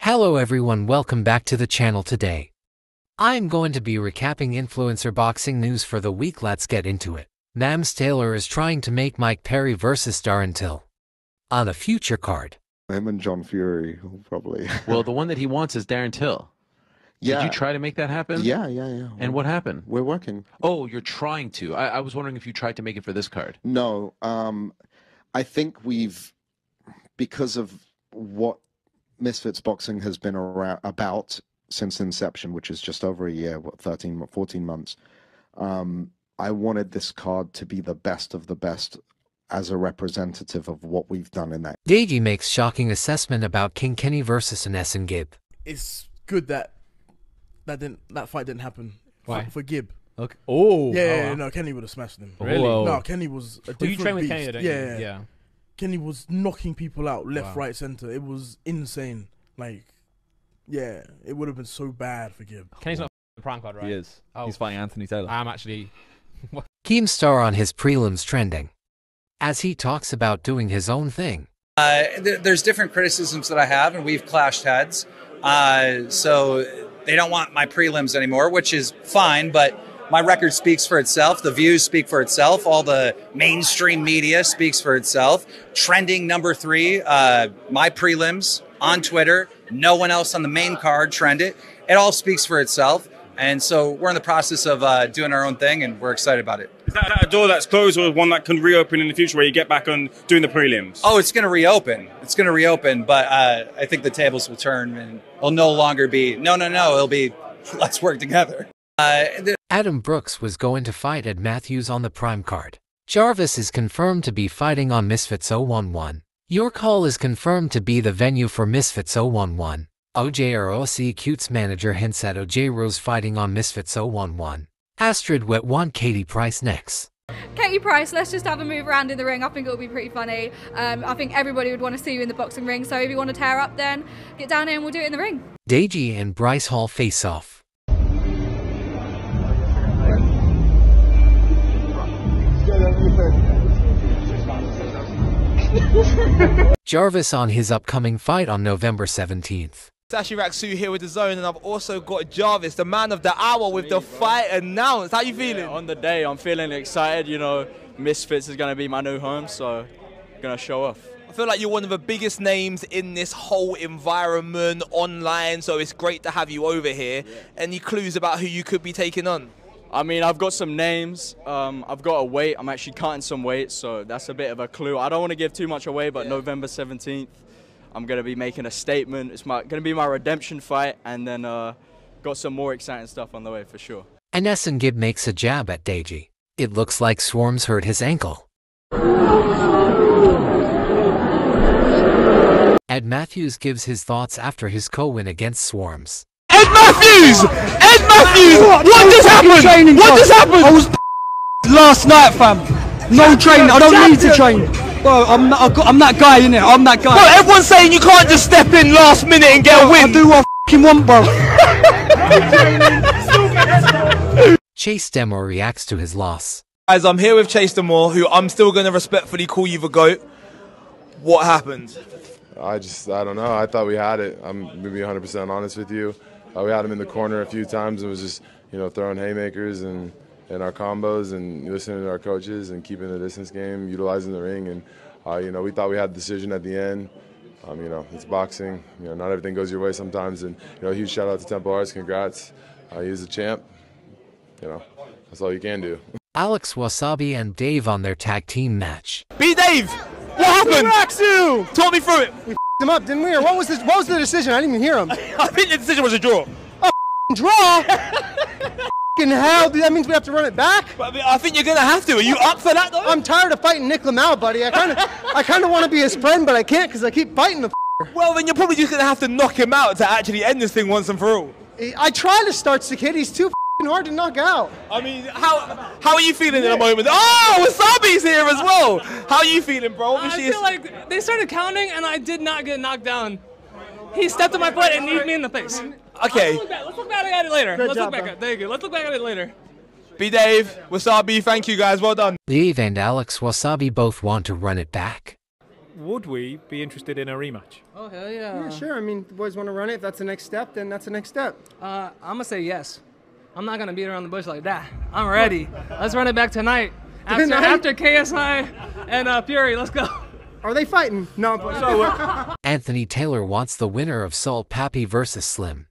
Hello everyone, welcome back to the channel today. I'm going to be recapping influencer boxing news for the week. Let's get into it. Nams Taylor is trying to make Mike Perry versus Darren Till on a future card. Him and John Fury will probably. Well, the one that he wants is Darren Till. Yeah. Did you try to make that happen? Yeah. And what happened? We're working. Oh, you're trying to. I was wondering if you tried to make it for this card. No, I think because of what Misfits Boxing has been about since inception, which is just over a year, 14 months, I wanted this card to be the best of the best as a representative of what we've done in that. Deji makes shocking assessment about King Kenny versus Anessen Gibb. It's good that fight didn't happen. Why? For Gibb. Okay. Oh. Yeah, no, Kenny would have smashed him. Really? No, Kenny was a different Well, you train with beast. Kenny, don't you? Yeah. Kenny was knocking people out left, right, center. It was insane. Like, yeah, it would have been so bad for Gibb. Kenny's not the prime card, right? He is. Oh. He's fighting Anthony Taylor. I'm actually... Keemstar on his prelims trending as he talks about doing his own thing. There's different criticisms that I have, and we've clashed heads. So they don't want my prelims anymore, which is fine, but my record speaks for itself. The views speak for itself. All the mainstream media speaks for itself. Trending number 3, my prelims on Twitter. No one else on the main card trended. It all speaks for itself. And so we're in the process of doing our own thing, and we're excited about it. Is that a door that's closed, or one that can reopen in the future where you get back on doing the prelims? Oh, it's going to reopen. It's going to reopen, but I think the tables will turn, and it'll no longer be, no, it'll be, let's work together. Adam Brooks was going to fight Ed Matthews on the prime card. Jarvis is confirmed to be fighting on Misfits 011. York Hall is confirmed to be the venue for Misfits 011. OJROC Cute's manager hints at OJ Rose fighting on Misfits 011. Astrid Wet want Katie Price next. Katie Price, let's just have a move around in the ring. I think it'll be pretty funny. I think everybody would want to see you in the boxing ring, so if you want to tear up, then get down here and we'll do it in the ring. Deji and Bryce Hall face off. Jarvis on his upcoming fight on November 17th. Sashi Raksu here with The Zone, and I've also got Jarvis, the man of the hour, with the fight announced. How you feeling? On the day, I'm feeling excited. You know, Misfits is going to be my new home, so I'm going to show off. I feel like you're one of the biggest names in this whole environment online, so it's great to have you over here. Yeah. Any clues about who you could be taking on? I mean, I've got some names. I've got a weight. I'm actually cutting some weight, so that's a bit of a clue. I don't want to give too much away, but November 17th, I'm going to be making a statement. It's going to be my redemption fight, and then got some more exciting stuff on the way for sure. Anessen Gibb makes a jab at Deji. It looks like Swarms hurt his ankle. Ed Matthews gives his thoughts after his co-win against Swarms. Ed Matthews! Ed Matthews! What just happened? What just happened? I was last night, fam. No training. I don't need to train. Bro, I'm that guy, innit? I'm that guy. Bro, everyone's saying you can't just step in last minute and get a win. I do what I want, bro. Chase Demo reacts to his loss. Guys, I'm here with Chase Demore, who I'm still going to respectfully call you the GOAT. What happened? I don't know. I thought we had it. I'm going to be 100% honest with you. We had him in the corner a few times and was just, throwing haymakers and our combos and listening to our coaches and keeping the distance game, utilizing the ring. And, we thought we had the decision at the end. It's boxing. Not everything goes your way sometimes. And, huge shout out to Temple Arts. Congrats. He was the champ. That's all you can do. Alex Wasabi and Dave on their tag team match. B-Dave, what happened? Raksu! Talk me through it. We f***ed him up, didn't we? Or what was the decision? I didn't even hear him. I think the decision was a draw. A draw? F***ing hell, that means we have to run it back? But I think you're going to have to. Are you up for that, though? I'm tired of fighting Nick Lamau, buddy. I kind of want to be his friend, but I can't because I keep fighting the f***er. Well, then you're probably just going to have to knock him out to actually end this thing once and for all. I try to start Sakid. He's too hard to knock out. I mean, how are you feeling in a moment? Oh, Wasabi's here as well. How are you feeling, bro? I feel like they started counting and I did not get knocked down. He stepped on my foot and kneed me in the face. Okay. Let's look back at it later. Let's look back at it later. B-Dave, Wasabi, thank you guys. Well done. Dave and Alex Wasabi both want to run it back. would we be interested in a rematch? Oh, hell yeah. Yeah, sure. I mean, the boys want to run it. If that's the next step, then that's the next step. I'm going to say yes. I'm not going to beat around the bush like that. I'm ready. Let's run it back tonight. After KSI and Fury, let's go. Are they fighting? No. Anthony Taylor wants the winner of Salt Papi versus Slim.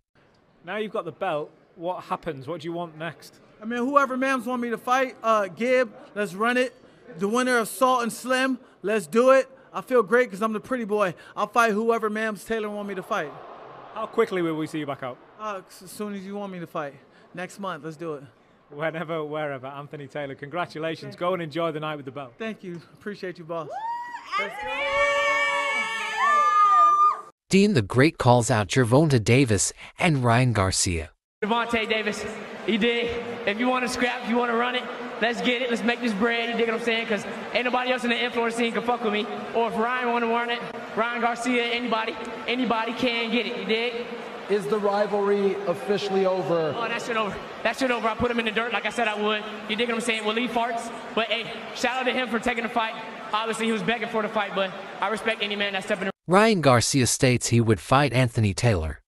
Now you've got the belt, what happens? What do you want next? I mean, whoever Mams want me to fight, Gib, let's run it. The winner of Salt and Slim, let's do it. I feel great because I'm the pretty boy. I'll fight whoever Mams Taylor want me to fight. How quickly will we see you back out? As soon as you want me to fight. Next month, let's do it. Whenever, wherever. Anthony Taylor, congratulations. Go and enjoy the night with the belt. Thank you. Appreciate you, boss. Dean the Great calls out Gervonta Davis and Ryan Garcia. Gervonta Davis, he did. If you want to scrap, if you want to run it, let's get it. Let's make this bread. You dig what I'm saying? Because ain't nobody else in the influencer scene can fuck with me. Or if Ryan want to run it, Ryan Garcia, anybody can get it. You dig? Is the rivalry officially over? Oh, that shit over. That shit over. I put him in the dirt like I said I would. You dig what I'm saying? Well, he farts. But hey, shout out to him for taking the fight. Obviously, he was begging for the fight, but I respect any man that's stepping in. Ryan Garcia states he would fight Anthony Taylor,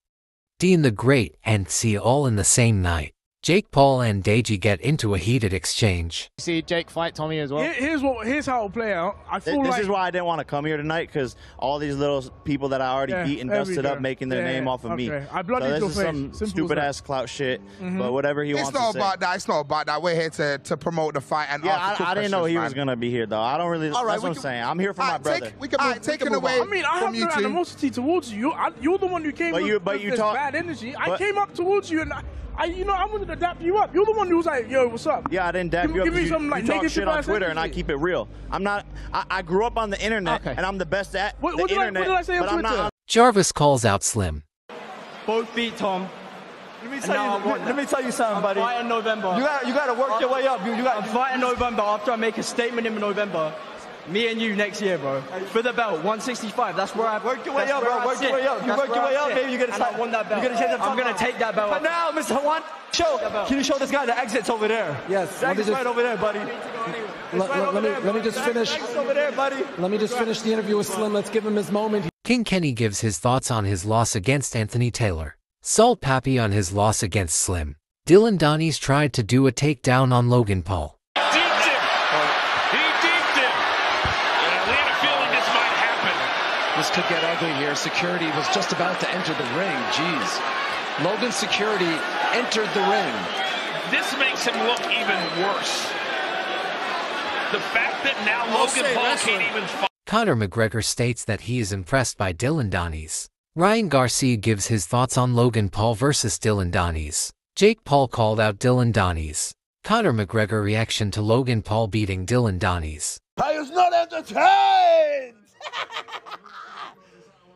Dean the Great, and Sia all in the same night. Jake Paul and Deji get into a heated exchange. See Jake fight Tommy as well. Here's how it'll play out. I feel this is why I didn't want to come here tonight, because all these little people that I already beat and dusted up making their name off of me. I blooded your this is face. some Simple stupid ass clout shit. But whatever he wants to say. It's not about that. It's not about that. We're here to promote the fight and yeah, I didn't know he was gonna be here though. I don't really. All right, that's what I'm saying. I'm here for my brother. We can take it away. I mean, I have no animosity towards you. You're the one who came with this bad energy. I came up towards you and I wanted to dap you up. You're the one who was like, yo, what's up? Yeah, I didn't dap you up. You talk shit on Twitter and I keep it real. I'm not, I grew up on the internet and I'm the best at the internet. What did I say on Twitter? Jarvis calls out Slim. Both beat Tom. Let me tell you something, buddy. Fight in November. You got to work your way up. I'm fighting November after I make a statement in November. Me and you next year, bro. For the belt, 165. That's where I work your way up, bro. Work your way up. You work your way up, maybe you get I want that belt. I'm gonna take that belt. But now, Mr. Juan, can you show this guy the exits over there? Yes. The exit's right over there, buddy. Let me just finish. Over there, buddy. Let me just finish the interview with Slim. Let's give him his moment. King Kenny gives his thoughts on his loss against Anthony Taylor. Salt Papi on his loss against Slim. Dylan Donnie's tried to do a takedown on Logan Paul. This could get ugly here. Security was just about to enter the ring. Jeez. Logan's security entered the ring. This makes him look even worse. The fact that now Logan Paul can't even fight. Conor McGregor states that he is impressed by Dylan Donnie's. Ryan Garcia gives his thoughts on Logan Paul versus Dylan Donnie's. Jake Paul called out Dylan Donnie's. Conor McGregor reaction to Logan Paul beating Dylan Donnie's. I was not entertained!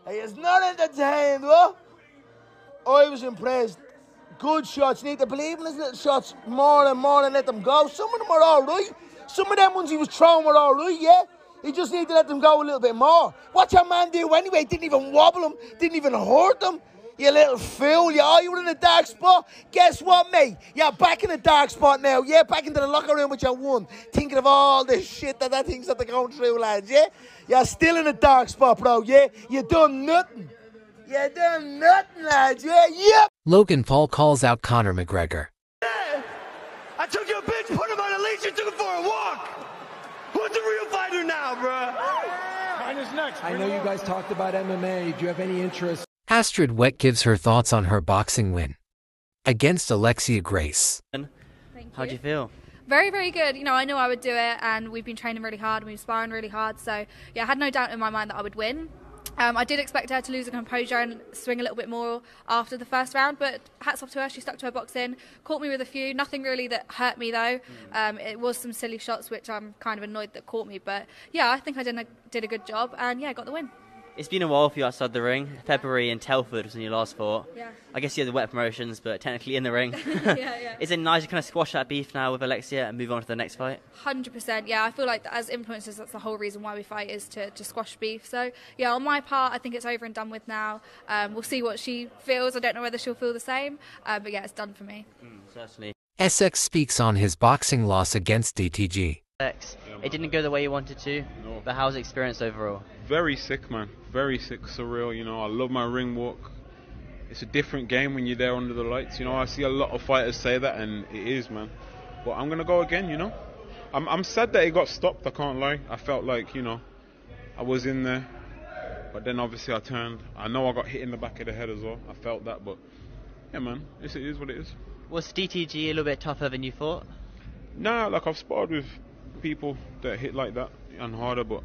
He is not entertained, what? I was impressed. Good shots. Need to believe in his little shots more and let them go. Some of them are all right. Some of them ones he was throwing were all right, yeah? He just need to let them go a little bit more. Watch your man do anyway. Didn't even wobble him. Didn't even hurt him. You little fool. Yeah, you were in a dark spot. Guess what, mate? You're back in a dark spot now. Yeah, back into the locker room with your one. Thinking of all the shit that things that they're going through, lads, yeah? You're still in a dark spot, bro, yeah? You done nothing. You done nothing, lads, yeah? Yep. Logan Paul calls out Conor McGregor. Yeah. I took your bitch, put him on a leash, and took him for a walk. Who's the real fighter now, bro? I know you guys talked about MMA. Do you have any interest? Astrid Wet gives her thoughts on her boxing win against Alexia Grace. How'd you feel? Very, very good. You know, I knew I would do it, and we've been training really hard, and we've been sparring really hard. So, yeah, I had no doubt in my mind that I would win. I did expect her to lose her composure and swing a little bit more after the first round, but hats off to her. She stuck to her boxing, caught me with a few. Nothing really that hurt me, though. It was some silly shots, which I'm kind of annoyed that caught me. But, yeah, I think I did a good job, and, yeah, got the win. It's been a while for you outside the ring. February in Telford was when you last fought. Yeah. I guess you had the wet promotions, but technically in the ring. Yeah. Is it nice to kind of squash that beef now with Alexia and move on to the next fight? 100%. Yeah, I feel like as influencers, that's the whole reason why we fight, is to squash beef. So, yeah, on my part, I think it's over and done with now. We'll see what she feels. I don't know whether she'll feel the same. But, yeah, it's done for me. Certainly. Essex speaks on his boxing loss against DTG. It didn't go the way you wanted to, but how's the experience overall? Very sick, man. Very sick, surreal. You know, I love my ring walk. It's a different game when you're there under the lights. You know, I see a lot of fighters say that, and it is, man. But I'm gonna go again. You know, I'm sad that it got stopped. I can't lie. I felt like, you know, I was in there, but then obviously I turned. I know I got hit in the back of the head as well. I felt that, but yeah, man, it is what it is. Was DTG a little bit tougher than you thought? Nah, like I've sparred with people that hit like that and harder, but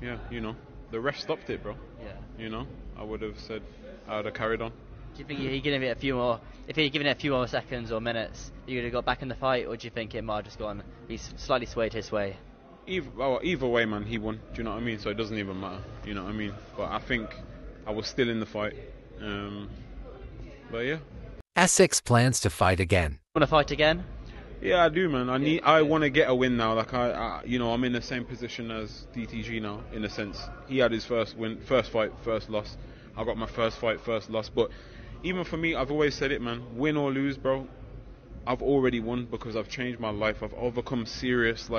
yeah, you know, the ref stopped it, bro. Yeah. You know, I would have said I would have carried on. Do you think he'd given it a few more? If he'd given it a few more seconds or minutes, you would have got back in the fight, or do you think it might have just gone? He's slightly swayed his way. Either way, man, he won. Do you know what I mean? So it doesn't even matter. You know what I mean? But I think I was still in the fight. But yeah. Essex plans to fight again. Want to fight again? Yeah, I do, man. I want to get a win now. Like you know, I'm in the same position as DTG now, in a sense. He had his first fight, first loss. I got my first fight, first loss. But even for me, I've always said it, man. Win or lose, bro, I've already won because I've changed my life. I've overcome serious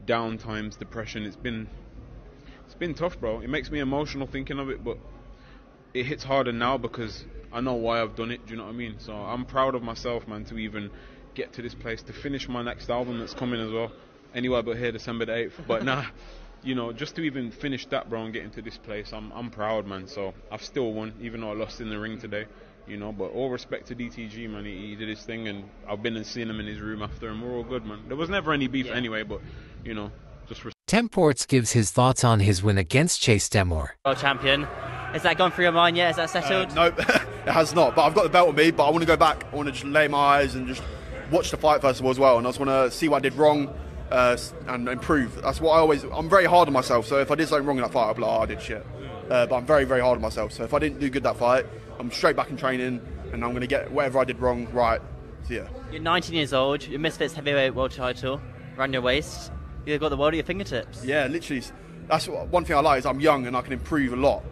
down times, depression. It's been tough, bro. It makes me emotional thinking of it, but it hits harder now because I know why I've done it. Do you know what I mean? So I'm proud of myself, man, to even get to this place, to finish my next album that's coming as well. Anywhere but here, December the 8th. But nah, you know, just to even finish that, bro, and get into this place, I'm proud, man. So I've still won, even though I lost in the ring today. You know, but all respect to DTG, man. He did his thing, and I've been and seen him in his room after, and we're all good, man. There was never any beef anyway, but you know, just. Temports gives his thoughts on his win against Chase Demore. World champion. Has that gone through your mind yet? Is that settled? Nope, it has not. But I've got the belt on me. But I want to go back. I want to just lay my eyes and just watch the fight first of all as well. And I just want to see what I did wrong and improve. That's what I'm very hard on myself. So if I did something wrong in that fight, I'll be like, oh, I did shit. But I'm very, very hard on myself. So if I didn't do good that fight, I'm straight back in training, and I'm going to get whatever I did wrong right. So yeah. You're 19 years old. Your Misfits heavyweight world title around your waist. You've got the world at your fingertips. Yeah, literally. That's one thing I like is I'm young and I can improve a lot.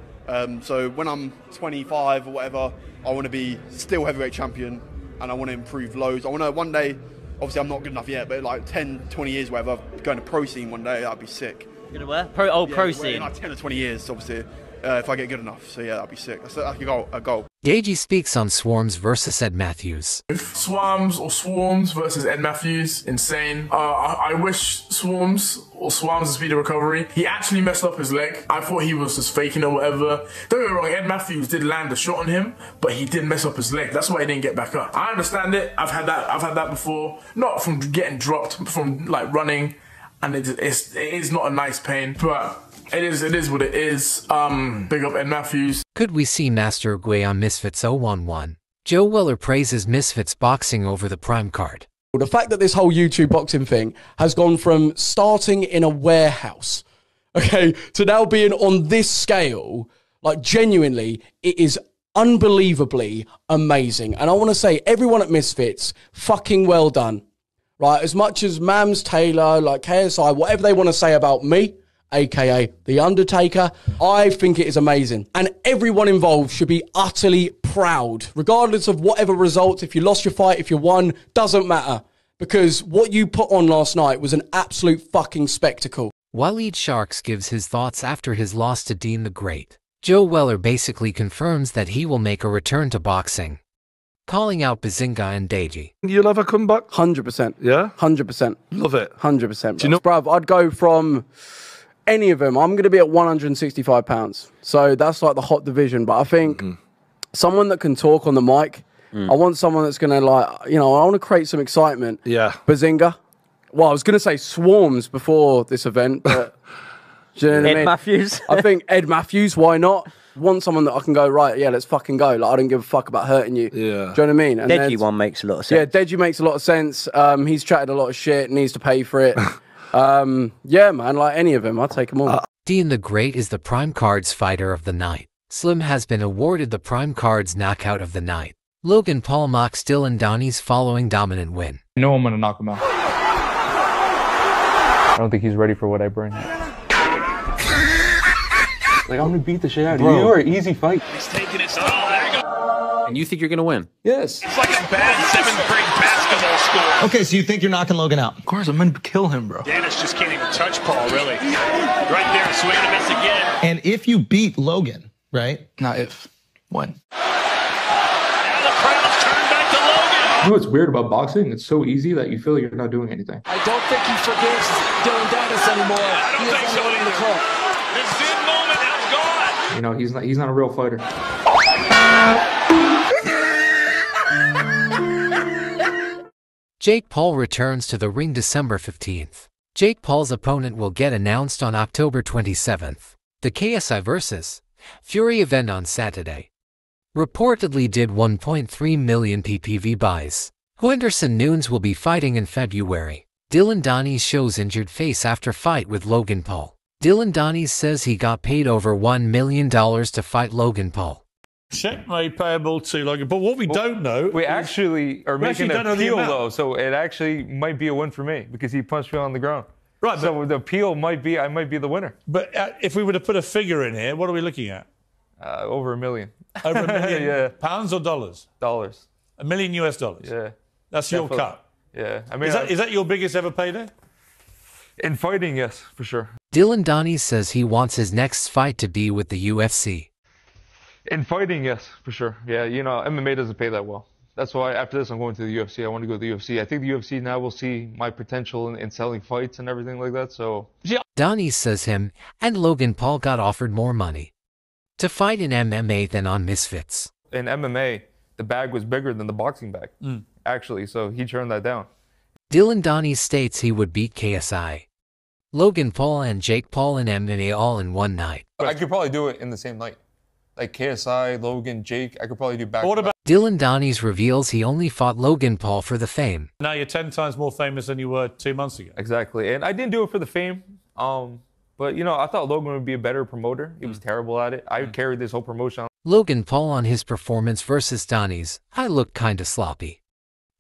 So when I'm 25 or whatever, I want to be still heavyweight champion, and I want to improve loads. I want to one day, obviously I'm not good enough yet, but like 10, 20 years, whatever, going to pro scene one day, that'd be sick. You're gonna where? Pro scene. In like 10 or 20 years, obviously, if I get good enough. So yeah, that'd be sick. That's a goal. Gagey speaks on Swarms versus Ed Matthews. Swarms versus Ed Matthews, insane. I wish Swarms a speedy recovery. He actually messed up his leg. I thought he was just faking or whatever. Don't get me wrong, Ed Matthews did land a shot on him, but he did mess up his leg. That's why he didn't get back up. I understand it. I've had that before. Not from getting dropped, from like running, and it is not a nice pain, but it is what it is. Big up Ed Matthews. Could we see Master Guay on Misfits 011? Joe Weller praises Misfits boxing over the Prime card. The fact that this whole YouTube boxing thing has gone from starting in a warehouse, okay, to now being on this scale, like genuinely, it is unbelievably amazing. And I want to say, everyone at Misfits, fucking well done. Right, as much as Mams, Taylor, like KSI, whatever they want to say about me, aka The Undertaker, I think it is amazing. And everyone involved should be utterly proud, regardless of whatever results. If you lost your fight, if you won, doesn't matter. Because what you put on last night was an absolute fucking spectacle. Waleed Sharks gives his thoughts after his loss to Dean the Great. Joe Weller basically confirms that he will make a return to boxing, calling out Bazinga and Deji. You'll have a comeback? 100%. Yeah? 100%. Love it. 100%. Do you know, bruv, I'd go from any of them. I'm going to be at 165 pounds. So that's like the hot division. But I think someone that can talk on the mic, I want someone that's going to I want to create some excitement. Yeah. Bazinga. Well, I was going to say Swarms before this event, but do you know what I mean? Ed Matthews. I think Ed Matthews, why not? Want someone that I can go, right, yeah, let's fucking go. Like, I don't give a fuck about hurting you. Yeah. Do you know what I mean? And Deji one makes a lot of sense. Yeah, Deji makes a lot of sense. He's chatted a lot of shit, needs to pay for it. Yeah, man, like any of them, I'll take them all. Dean the Great is the Prime Cards Fighter of the Night. Slim has been awarded the Prime Cards Knockout of the Night. Logan Paul mocks Dylan Donnie's following dominant win. I know I'm going to knock him out. I don't think he's ready for what I bring. Like, I'm going to beat the shit out of you. You are an easy fight. He's taking it. Oh, there you go. And you think you're going to win? Yes. It's like a bad 7th grade basketball score. Okay, so you think you're knocking Logan out? Of course, I'm going to kill him, bro. Dennis just can't even touch Paul, really. Right there, swing and a miss again. And if you beat Logan, right? Not if, when? Now the crowd's turned back to Logan. You know what's weird about boxing? It's so easy that you feel like you're not doing anything. I don't think he forgives Dylan Dennis anymore. I don't think so either. The Zen moment has gone. You know, he's not a real fighter. Jake Paul returns to the ring December 15th. Jake Paul's opponent will get announced on October 27th. The KSI vs. Fury event on Saturday reportedly did 1.3 million PPV buys. Henderson Nunes will be fighting in February. Dylan Donnie shows injured face after fight with Logan Paul. Dylan Donnie says he got paid over $1 million to fight Logan Paul. Checkmate payable to Logan. But what we don't know... We actually are making an don't know the appeal, amount. though, so it actually might be a win for me because he punched me on the ground. Right, so the appeal might be, I might be the winner. But if we were to put a figure in here, what are we looking at? Over $1 million. Over $1 million Yeah. pounds or dollars? Dollars. $1 million US. Yeah. That's Definitely. your cut. Yeah. I mean, is that your biggest ever payday? In fighting, yes, for sure. Dylan Donnie says he wants his next fight to be with the UFC. In fighting, yes, for sure. Yeah, you know, MMA doesn't pay that well. That's why after this, I'm going to the UFC. I want to go to the UFC. I think the UFC now will see my potential in selling fights and everything like that. So, Donnie says him and Logan Paul got offered more money to fight in MMA than on Misfits. in MMA, the bag was bigger than the boxing bag, actually. So he turned that down. Dylan Donnie states he would beat KSI, Logan Paul and Jake Paul in MMA all in one night. I could probably do it in the same night. Like KSI, Logan, Jake, I could probably do back. What about Dylan Donnie's reveals he only fought Logan Paul for the fame. now you're 10 times more famous than you were 2 months ago. Exactly. And I didn't do it for the fame. But, you know, I thought Logan would be a better promoter. He was terrible at it. I carried this whole promotion. Logan Paul on his performance versus Donnie's, I looked kinda sloppy.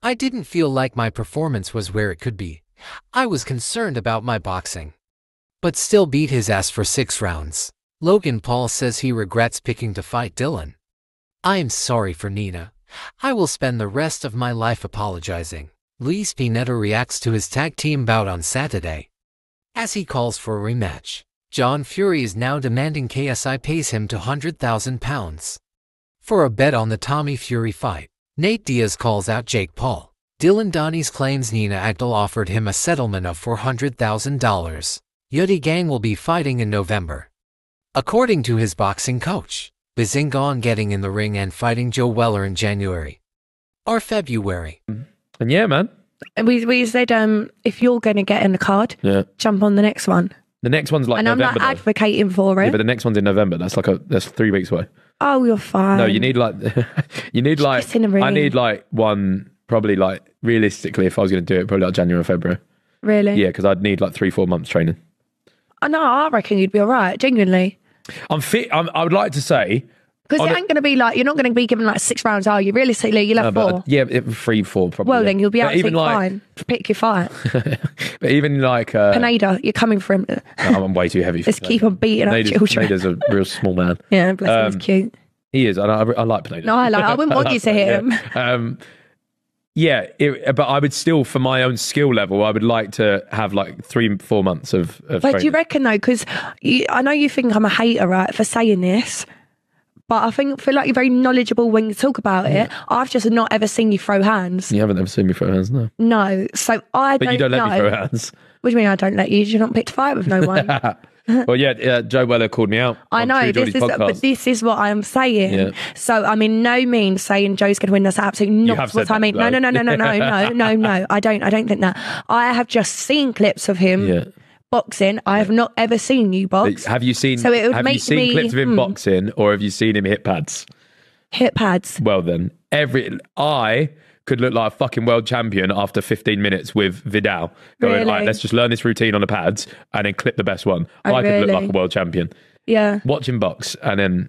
I didn't feel like my performance was where it could be. I was concerned about my boxing, but still beat his ass for 6 rounds. Logan Paul says he regrets picking to fight Dylan. I am sorry for Nina. I will spend the rest of my life apologizing. Luis Pineda reacts to his tag team bout on Saturday as he calls for a rematch. John Fury is now demanding KSI pays him £200,000 for a bet on the Tommy Fury fight. Nate Diaz calls out Jake Paul. Dylan Donnie's claims Nina Agdal offered him a settlement of $400,000. Yudi Gang will be fighting in November, according to his boxing coach. Bizingon getting in the ring and fighting Joe Weller in January or February. And yeah, man. We said if you're going to get in the card, jump on the next one. The next one's like and November. I'm not though. advocating for it. Yeah, but the next one's in November. That's that's 3 weeks away. Oh, you're fine. No, you need like Just in the ring. I need like one, probably like realistically, if I was going to do it, probably like January or February. Really? Yeah, because I'd need like 3-4 months training. Oh, no, I reckon you'd be all right, genuinely. I'm fit. I would like to say. Because it ain't going to be like, you're not going to be given like 6 rounds, are you? Realistically, you'll have 4. Yeah, 3-4 probably. Well, then you'll be absolutely like, fine. Pick your fight. But even like... Pineda, you're coming for him. No, I'm way too heavy for Let's keep on beating up children. Pineda's a real small man. Yeah, bless him, he's cute. He is. I like Pineda. No, I wouldn't want you to hit him. Yeah, but I would still, for my own skill level, I would like to have like 3-4 months of But training. do you reckon though, because I know you think I'm a hater, right, for saying this, but I feel like you're very knowledgeable when you talk about it. I've just not ever seen you throw hands. You haven't ever seen me throw hands, no. No, so I But don't you don't let know. me throw hands. What do you mean I don't let you? You're not picked to fight with no one. Well, yeah, Joe Weller called me out. I on know, True Geordie's podcast. but this is what I'm saying. Yeah. So I'm in no means saying Joe's going to win. That's absolutely not have what said I mean. that, No. though. I don't think that. I have just seen clips of him boxing. I have not ever seen you box. Have you seen? So it would have make you seen me, clips of him boxing, or have you seen him hit pads? Hit pads. Well, then I could look like a fucking world champion after 15 minutes with Vidal. Going, Really? all right, let's just learn this routine on the pads and then clip the best one. Oh, I could look really? like a world champion. Yeah. Watch him box, and then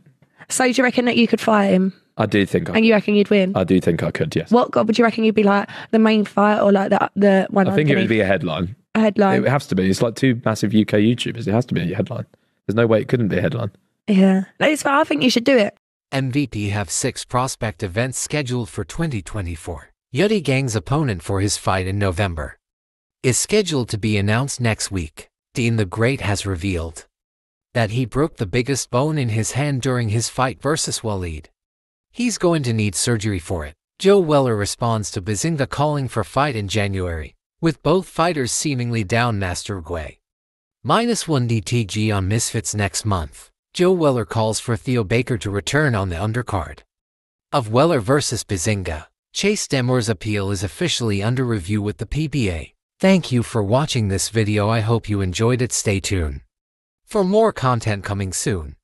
So do you reckon that you could fight him? I do think And you reckon you'd win? I do think I could, yes. What God would you reckon you'd be like the main fight or like the one? I think it would underneath? be a headline. A headline. It has to be. It's like 2 massive UK YouTubers. It has to be a headline. There's no way it couldn't be a headline. Yeah. I think you should do it. MVP have 6 prospect events scheduled for 2024. Yudi Gang's opponent for his fight in November is scheduled to be announced next week. Dean the Great has revealed that he broke the biggest bone in his hand during his fight versus Waleed. He's going to need surgery for it. Joe Weller responds to Bizinga calling for fight in January, with both fighters seemingly down Master Guay. -1 DTG on Misfits next month. Joe Weller calls for Theo Baker to return on the undercard of Weller vs. Bizinga. Chase Demore's appeal is officially under review with the PBA. Thank you for watching this video. I hope you enjoyed it. Stay tuned for more content coming soon.